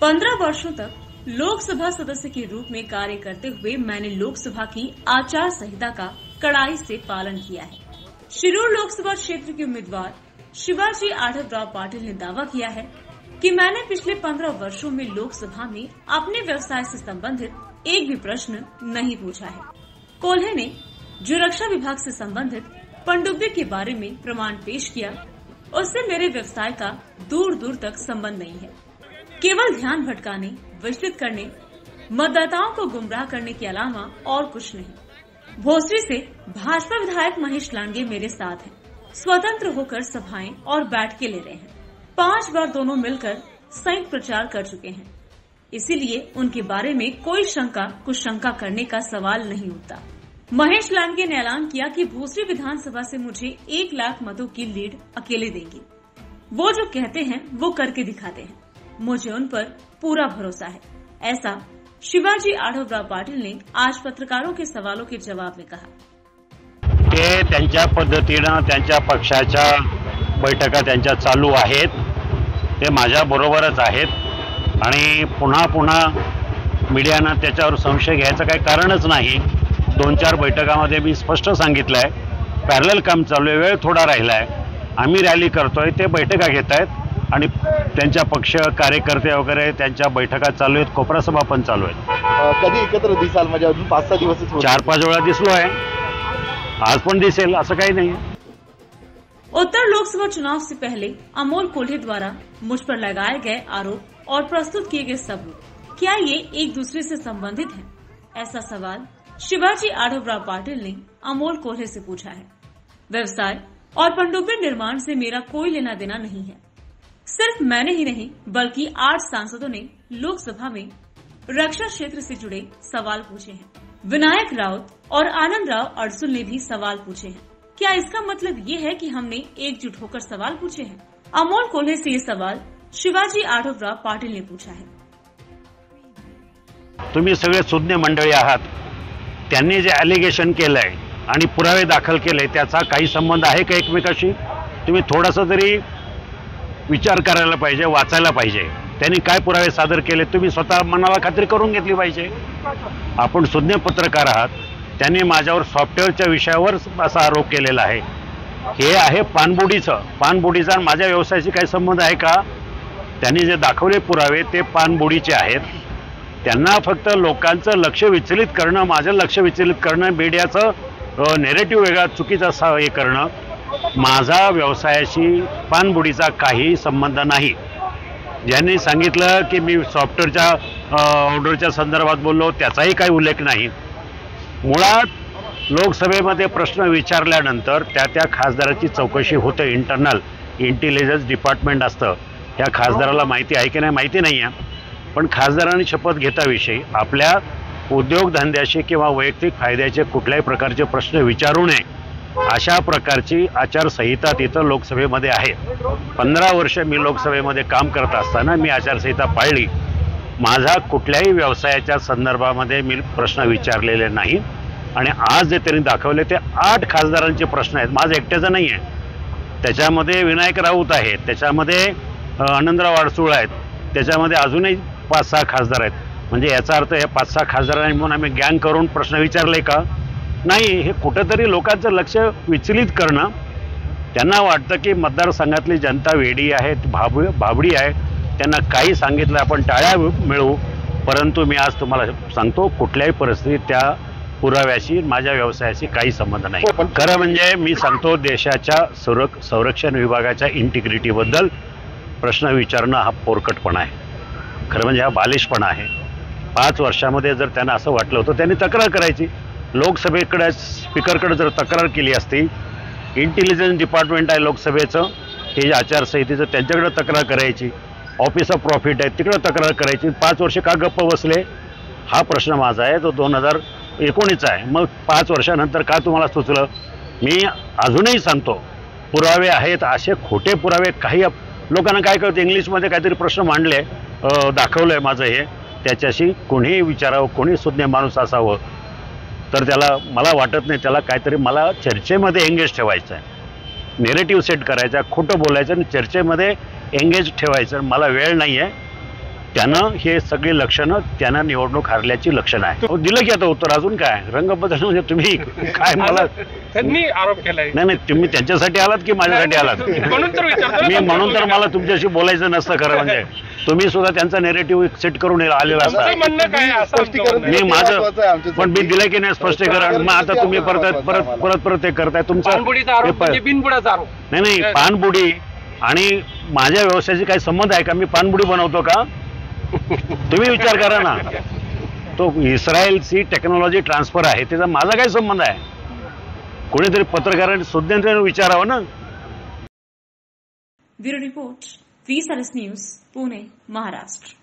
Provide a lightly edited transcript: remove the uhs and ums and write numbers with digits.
15 वर्षों तक लोकसभा सदस्य के रूप में कार्य करते हुए मैंने लोकसभा की आचार संहिता का कड़ाई से पालन किया है। शिरूर लोकसभा क्षेत्र के उम्मीदवार शिवाजी आढवराव पाटिल ने दावा किया है कि मैंने पिछले 15 वर्षों में लोकसभा में अपने व्यवसाय से संबंधित एक भी प्रश्न नहीं पूछा है। कोल्हे ने जो रक्षा विभाग से संबंधित पनडुब्बी के बारे में प्रमाण पेश किया, उससे मेरे व्यवसाय का दूर दूर तक संबंध नहीं है। केवल ध्यान भटकाने, विचलित करने, मतदाताओं को गुमराह करने के अलावा और कुछ नहीं। भोसरी से भाजपा विधायक महेश लांडगे मेरे साथ हैं। स्वतंत्र होकर सभाएं और बैठकें ले रहे हैं। 5 बार दोनों मिलकर संयुक्त प्रचार कर चुके हैं। इसीलिए उनके बारे में कोई शंका करने का सवाल नहीं उठता। महेश लांडगे ने ऐलान किया कि भोसरी विधानसभा से मुझे 1 लाख मतों की लीड अकेले देंगे। वो जो कहते हैं वो करके दिखाते हैं। मुझे उन पर पूरा भरोसा है, ऐसा शिवाजी आढवराव पाटिल ने आज पत्रकारों के सवालों के जवाब में कहा। ते त्यांच्या पद्धतीनं त्यांच्या पक्षाच्या बैठका त्यांच्या चालू आहेत, ते माझ्या बरोबरच आहेत आणि पुन्हा पुन्हा मीडियानं त्याच्यावर संशय घ्यायचं काही कारणच नाही। 2-4 बैठकामध्ये मी स्पष्ट सांगितलंय, पॅरलल काम चालू आहे, वेळ थोडा राहिलाय, आम्ही रॅली करतोय, ते बैठका घेत आहेत आणि त्यांच्या पक्ष कार्यकर्ते वगैरे त्यांच्या बैठका चालू आहेत, कोपरा सभा पण चालू आहेत। कधी एकत्र दिसाल? म्हणजे अजून 5-6 दिवसच 4-5 वेळा दिसलो आहे, आज पण दिसेल, असं काही नाही। उत्तर लोकसभा चुनाव से पहले अमोल कोल्हे द्वारा मुझ पर लगाए गए आरोप और प्रस्तुत किए गए सबूत, क्या ये एक दूसरे से संबंधित हैं? ऐसा सवाल शिवाजी आढवराव पाटिल ने अमोल कोल्हे से पूछा है। व्यवसाय और पनडुब्बी निर्माण से मेरा कोई लेना देना नहीं है। सिर्फ मैंने ही नहीं बल्कि 8 सांसदों ने लोकसभा में रक्षा क्षेत्र से जुड़े सवाल पूछे हैं। विनायक राउत और आनंद राव अड़सुल ने भी सवाल पूछे हैं। क्या इसका मतलब ये है कि हमने एकजुट होकर सवाल पूछे हैं? अमोल कोल्हे से ये सवाल शिवाजी आढवराव पाटिल ने पूछा है। तुम्ही सगळे सुज्ञ मंडळी आहात, त्यांनी जे ॲलिगेशन केलंय आणि पुरावे दाखल केले त्याचा काही संबंध आहे का एकमेकाशी? तुम्ही थोडासा तरी विचार करायला पाहिजे, वाचायला पाहिजे। त्यांनी काय पुरावे सादर केले तुम्ही स्वतः मनाला खात्री करून घेतली पाहिजे। आपण सुज्ञ पत्रकार आहात, त्यांनी माझ्यावर सॉफ्टवेअरच्या विषयावर असा आरोप केलेला आहे। हे आहे पानबुडीचा माझ्या व्यवसायाशी काही संबंध आहे का? त्यांनी जे दाखवले पुरावे ते पानबुडीचे आहेत। त्यांना फक्त लोकांचं लक्ष विचलित करणं, माझं लक्ष विचलित करणं, मीडियाचं नेरेटिव्ह वेगळा चुकीचा हे करणं, माझा व्यवसायाशी पानबुडीचा काही संबंध नाही। ज्यांनी सांगितलं की मी सॉफ्टवेअरच्या ऑर्डरच्या संदर्भात बोललो त्याचाही काही उल्लेख नाही। मुळात लोकसभेमध्ये प्रश्न विचारल्यानंतर त्या खासदाराची चौकशी होते, इंटरनल इंटेलिजन्स डिपार्टमेंट असतं। या खासदाराला माहिती आहे की नाही माहिती नाही आहे, पण खासदारांनी शपथ घेताविषयी आपल्या उद्योगधंद्याशी किंवा वैयक्तिक फायद्याचे कुठल्याही प्रकारचे प्रश्न विचारू नये अशा प्रकारची आचारसंहिता तिथं लोकसभेमध्ये आहे। 15 वर्ष मी लोकसभेमध्ये काम करत असताना मी आचारसंहिता पाळली। माझा कुठल्याही व्यवसायाच्या संदर्भामध्ये मी प्रश्न विचारलेले नाही आणि आज जे त्यांनी दाखवले ते 8 खासदारांचे प्रश्न आहेत, माझं एकट्याचं नाही आहे। त्याच्यामध्ये विनायक राऊत आहेत, त्याच्यामध्ये आनंदराव अडसूळ आहेत, त्याच्यामध्ये अजूनही 5-6 खासदार आहेत। म्हणजे याचा अर्थ हे 5-6 खासदारांनी म्हणून आम्ही गँग करून प्रश्न विचारले का? नाही। हे कुठेतरी लोकांचं लक्ष विचलित करणं, त्यांना वाटतं की मतदारसंघातली जनता वेडी आहे, भाबडी आहे, त्यांना काही सांगितलं आपण टाळ्या मिळवू। परंतु मी आज तुम्हाला सांगतो कुठल्याही परिस्थितीत त्या पुराव्याशी माझ्या व्यवसायाशी काही संबंध नाही। खरं म्हणजे मी सांगतो देशाच्या संरक्षण विभागाच्या इंटिग्रिटीबद्दल प्रश्न विचारणं हा पोरकटपणा आहे, खरं म्हणजे हा बालिशपणा आहे। 5 वर्षामध्ये जर त्यांना असं वाटलं होतं त्यांनी तक्रार करायची, लोकसभेकडे स्पीकरकडे जर तक्रार केली असती, इंटेलिजन्स डिपार्टमेंट आहे लोकसभेचं, हे आचारसंहितेचं त्यांच्याकडे तक्रार करायची, ऑफिस ऑफ प्रॉफिट आहे तिकडे तक्रार करायची। 5 वर्ष का गप्प बसले हा प्रश्न माझा आहे, तो 2019चा आहे। मग 5 वर्षानंतर का तुम्हाला सुचलं? मी अजूनही सांगतो पुरावे आहेत, असे खोटे पुरावे काही लोकांना काय कळतं, इंग्लिशमध्ये काहीतरी प्रश्न मांडले, दाखवलंय माझं हे, त्याच्याशी कोणीही विचारावं, कोणी सुज्ञ माणूस असावं तर त्याला मला वाटत नाही त्याला काहीतरी मला चर्चेमध्ये एंगेज ठेवायचं आहे, नेरेटिव्ह सेट करायचा, खोटं बोलायचं आणि चर्चेमध्ये एंगेज ठेवायचं। मला वेळ नाही आहे, त्यानं हे सगळी लक्षणं त्यानं निवडणूक हारल्याची लक्षणं आहे. दिलं की आता उत्तर, अजून काय रंग बदल म्हणजे तुम्ही काय मला त्यांनी आरोप केलाय. नाही तुम्ही त्यांच्यासाठी आलात की माझ्यासाठी आलात? म्हणून तर विचारतो मी म्हणून तर मला तुमच्याशी बोलायचं नसतं खरं म्हणजे. तुम्ही सुद्धा त्यांचा नेरेटिव्ह सेट करून आलेला असता. म्हणणं काय असं मी माझं पण मी दिलं की नाही स्पष्टीकरण. मग आता तुम्ही परत ते करताय तुमचं बिनबुडाचा आरोप. नाही पानबुडी आणि माझ्या व्यवसायाशी काही संबंध आहे का? मी पानबुडी बनवतो का? तुम्ही विचार करा ना. तो इस्रायलची टेक्नॉलॉजी ट्रान्सफर आहे, त्याचा माझा काय संबंध आहे? कोणीतरी पत्रकारांनी सुज्ञाने विचारावं ना. Bureau report, 20 news, Pune, Maharashtra.